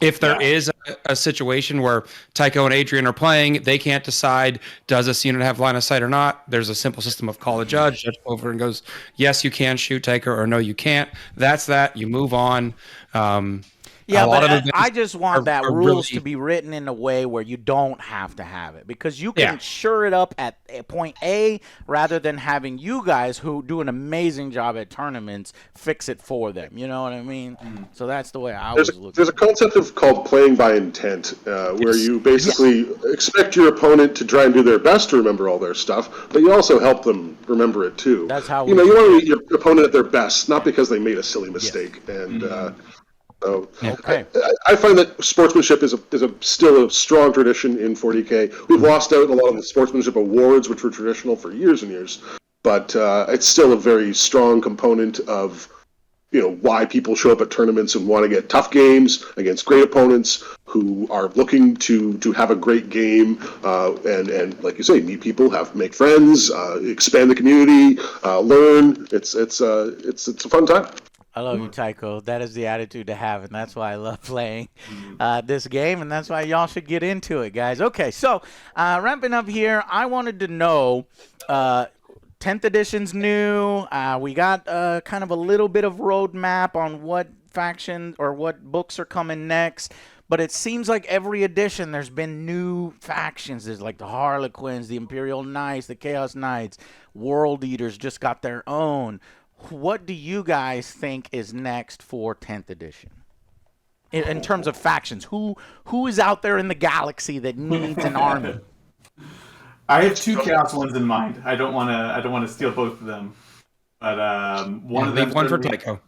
If there is a situation where Tycho and Adrian are playing, they can't decide, does this unit have line of sight or not? There's a simple system of call a judge. Judge over and goes, yes, you can shoot Tycho, or no, you can't. That's that. You move on. Yeah, but I just want that rules to be written in a way where you don't have to have it, because you can sure it up at point A rather than having you guys, who do an amazing job at tournaments, fix it for them. You know what I mean? So that's the way I was looking. There's a concept called playing by intent, where you basically expect your opponent to try and do their best to remember all their stuff, but you also help them remember it too. That's how you want to meet your opponent at their best, not because they made a silly mistake. And so I find that sportsmanship is still a strong tradition in 40K. We've lost out in a lot of the sportsmanship awards, which were traditional for years and years, but it's still a very strong component of why people show up at tournaments and want to get tough games against great opponents who are looking to have a great game, and like you say, meet people, make friends, expand the community, learn. It's a fun time. I love you, Tycho. That is the attitude to have, and that's why I love playing this game, and that's why y'all should get into it, guys. Okay, so ramping up here, I wanted to know, 10th edition's new. We got kind of a little bit of roadmap on what faction or what books are coming next, but it seems like every edition there's been new factions. There's like the Harlequins, the Imperial Knights, the Chaos Knights, World Eaters just got their own. What do you guys think is next for 10th edition? In terms of factions, who is out there in the galaxy that needs an army? I have 2 Chaos ones in mind. I don't want to steal both of them, but one of them. Leave one for Tycho.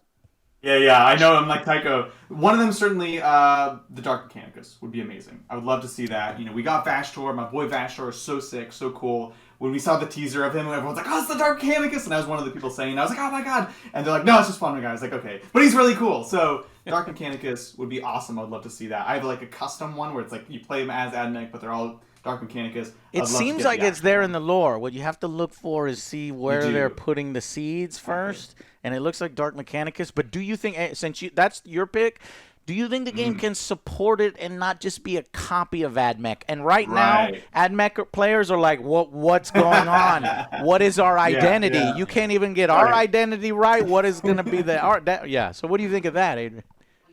Yeah, I know. I'm like Tycho. One of them certainly, the Dark Mechanicus would be amazing. I would love to see that. We got Vashtor. My boy Vashtor is so sick, so cool. When we saw the teaser of him, everyone's like, "Oh, it's the Dark Mechanicus," and I was one of the people saying, I was like, "Oh my god!" And they're like, "No, it's just one guy." I was like, "Okay," but he's really cool. So Dark Mechanicus would be awesome. I would love to see that. I have like a custom one where it's like you play them as Admech, but they're all Dark Mechanicus. It seems like it's there in the lore. What you have to look for is see where they're putting the seeds first, and it looks like Dark Mechanicus. But do you think, since that's your pick, do you think the game can support it and not just be a copy of AdMech? And right now, AdMech players are like, what's going on? What is our identity? Yeah. You can't even get our identity right. What is going to be the art? So what do you think of that, Adrian?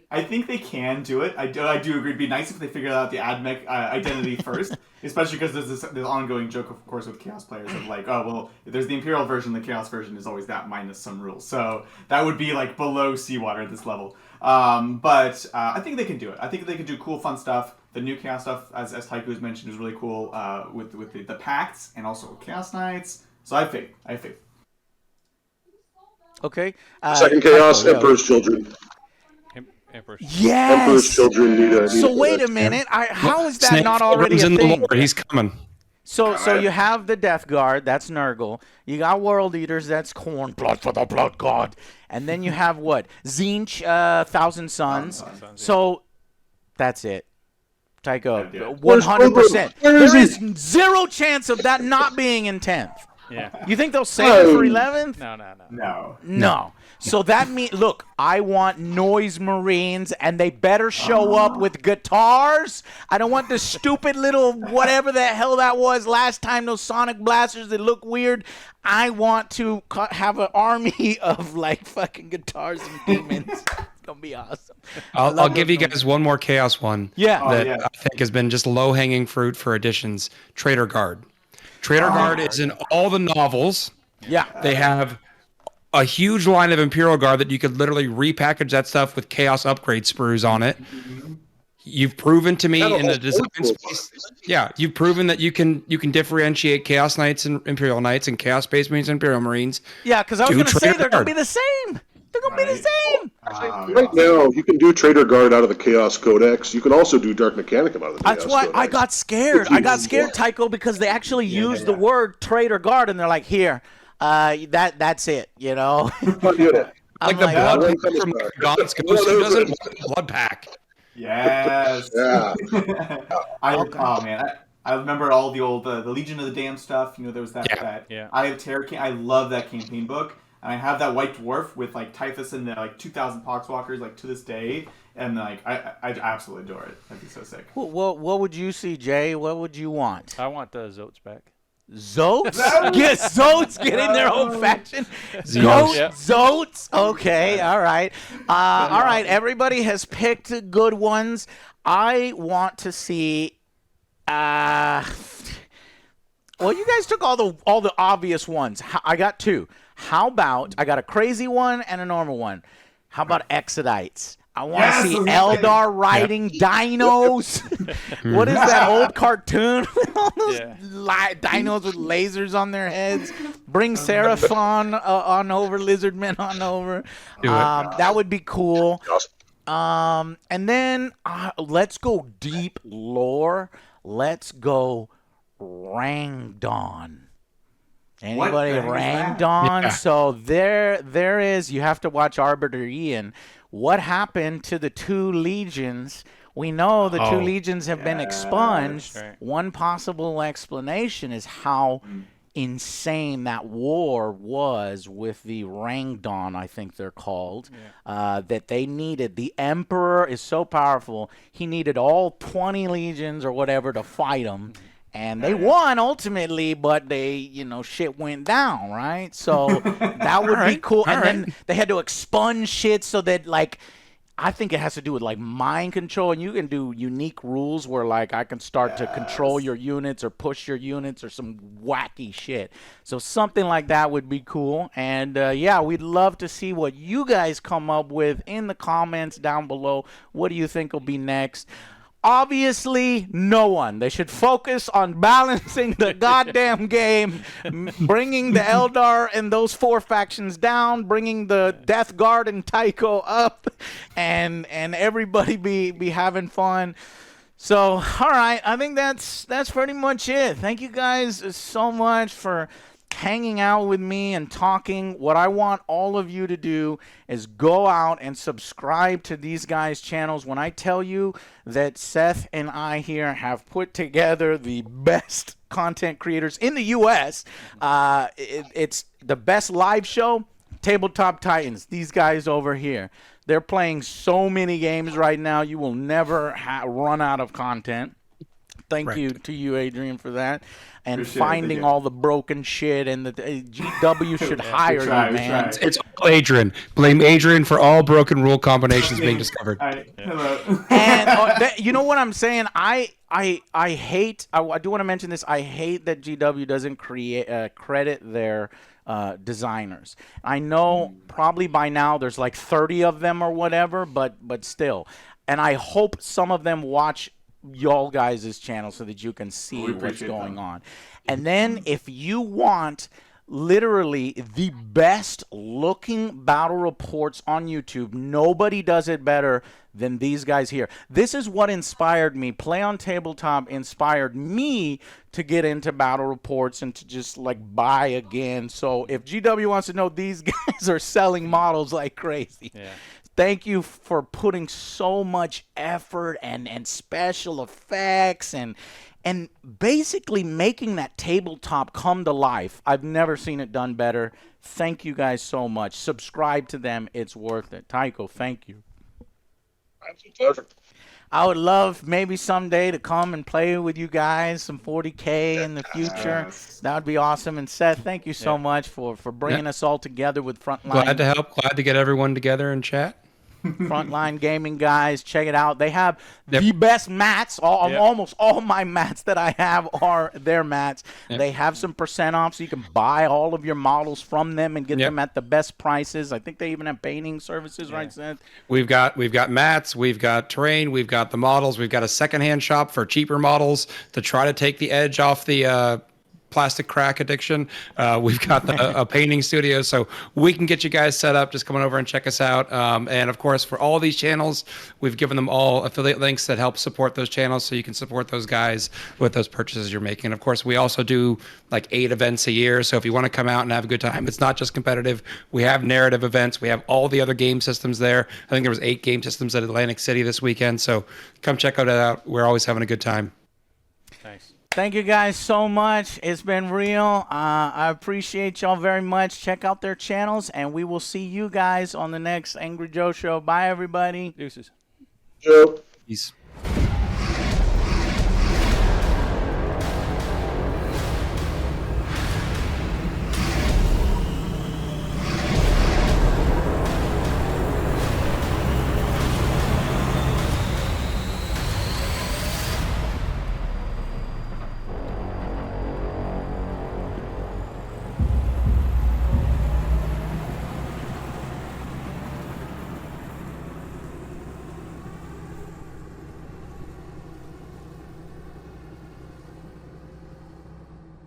I think they can do it. I do agree. It'd be nice if they figured out the AdMech identity first, especially because there's this ongoing joke, of course, with Chaos players of like, oh, well, if there's the Imperial version, the Chaos version is always that minus some rules. So that would be like below seawater at this level. But I think they can do it. I think they can do cool, fun stuff. The new Chaos stuff, as Tycho has mentioned, is really cool with the pacts and also Chaos Knights. So I have faith. Okay. Second Chaos, Emperor's Children. Yes. Emperor's Children need a. So wait a minute. How is that Snake not already a thing? In the Lord. He's coming. So you have the Death Guard. That's Nurgle. You got World Eaters. That's Khorne. Blood for the Blood God. And then you have what? Tzeentch, Thousand Suns. So that's it. Tycho, 100%. There is zero chance of that not being in 10th. Yeah. You think they'll save it for 11th? No. So that means, look, I want Noise Marines, and they better show up with guitars. I don't want the stupid little whatever the hell that was last time, those sonic blasters that look weird. I want to have an army of, like, fucking guitars and demons. It's going to be awesome. I'll give you guys one more Chaos one. Yeah. I think has been just low-hanging fruit for editions. Traitor Guard. Traitor Guard is in all the novels. Yeah. They have a huge line of Imperial Guard that you could literally repackage that stuff with Chaos upgrade sprues on it. you've proven to me Got a in the whole design pool. space. Yeah, you've proven that you can differentiate Chaos Knights and Imperial Knights and Chaos Space Marines and Imperial Marines. Yeah, because I was Do going to say Trader they're going to Guard. be the same. They're going to be the Right. same. Right now, you can do Trader Guard out of the Chaos Codex. You can also do Dark Mechanicum out of the Chaos That's why Codex. I got scared. If you- I got scared, Tycho, because they actually used the word Trader Guard, and they're like, "Here, that's it," you know. Fun unit. I'm Like the like, blood oh. pack from God's No, Ghost. no, Who doesn't no. want a blood pack? Yes. Yeah. Oh man, I remember all the old the Legion of the Damned stuff. You know, there was that. Yeah. I have I love that campaign book, and I have that White Dwarf with like Typhus and the like 2,000 Poxwalkers like to this day, and like I absolutely adore it. That'd be so sick. what would you see, Jay? What would you want? I want the Zotes back. Zotes? Get Zotes getting their own faction. Zotes. Yeah. Zotes. Okay. All right. All right. Everybody has picked good ones. I want to see. Well, you guys took all the obvious ones. I got two. How about I got a crazy one and a normal one? How about Exodites? I want to see Eldar riding dinos. What is that old cartoon with all those dinos with lasers on their heads? Bring Seraphon on over, Lizardmen on over. That would be cool. And then let's go deep lore. Let's go Rangdon. Anybody What the heck is that? Rangdon? Yeah. So there is. You have to watch Arbiter Ian. What happened to the two legions? We know the two legions have been expunged. Right. One possible explanation is how insane that war was with the Rangdon, I think they're called, that they needed. The Emperor is so powerful, he needed all 20 legions or whatever to fight him. And they won ultimately, but they, shit went down, right? So that would be cool. And then they had to expunge shit so that, like, I think it has to do with, like, mind control. And you can do unique rules where, like, I can start to control your units or push your units or some wacky shit. So something like that would be cool. And, we'd love to see what you guys come up with in the comments down below. What do you think will be next? Obviously, no one. They should focus on balancing the goddamn game, bringing the Eldar and those 4 factions down, bringing the Death Guard and Tycho up, and everybody be having fun. So, all right, I think that's pretty much it. Thank you guys so much for hanging out with me and talking. What I want all of you to do is go out and subscribe to these guys' channels. When I tell you that Seth and I here have put together the best content creators in the U.S., it's the best live show, Tabletop Titans. These guys over here. They're playing so many games right now, you will never run out of content. Thank you to you, Adrian, for that. And Appreciate finding all the broken shit, and the GW should hire you, man. It's all Adrian. Blame Adrian for all broken rule combinations being discovered. Hello. And you know what I'm saying? I hate. I do want to mention this. I hate that GW doesn't credit their designers. I know probably by now there's like 30 of them or whatever, but still. And I hope some of them watch y'all guys' channel so that you can see what's going on. And then if you want literally the best looking battle reports on YouTube, nobody does it better than these guys here. This is what inspired me. Play on Tabletop inspired me to get into battle reports and to just like buy again. So if GW wants to know, these guys are selling models like crazy. Yeah. Thank you for putting so much effort and special effects and basically making that tabletop come to life. I've never seen it done better. Thank you guys so much. Subscribe to them. It's worth it. Tycho, thank you. Absolute pleasure. I would love maybe someday to come and play with you guys some 40K in the future. Yes. That would be awesome. And Seth, thank you so much for bringing us all together with Frontline. Glad to help. Glad to get everyone together and chat. Frontline Gaming, guys. Check it out. They have the best mats. Almost all my mats that I have are their mats. They have some % off, so you can buy all of your models from them and get them at the best prices. I think they even have painting services, right, Seth? We've got mats, we've got terrain, we've got the models, we've got a secondhand shop for cheaper models to try to take the edge off the plastic crack addiction. We've got a painting studio, so we can get you guys set up. Just come on over and check us out. And of course, for all these channels, we've given them all affiliate links that help support those channels, so you can support those guys with those purchases you're making. And of course, we also do like 8 events a year. So if you want to come out and have a good time, it's not just competitive. We have narrative events. We have all the other game systems there. I think there was 8 game systems at Atlantic City this weekend. So come check it out. We're always having a good time. Thanks. Thank you guys so much. It's been real. I appreciate y'all very much. Check out their channels, and we will see you guys on the next Angry Joe show. Bye, everybody. Deuces. Joe. Peace.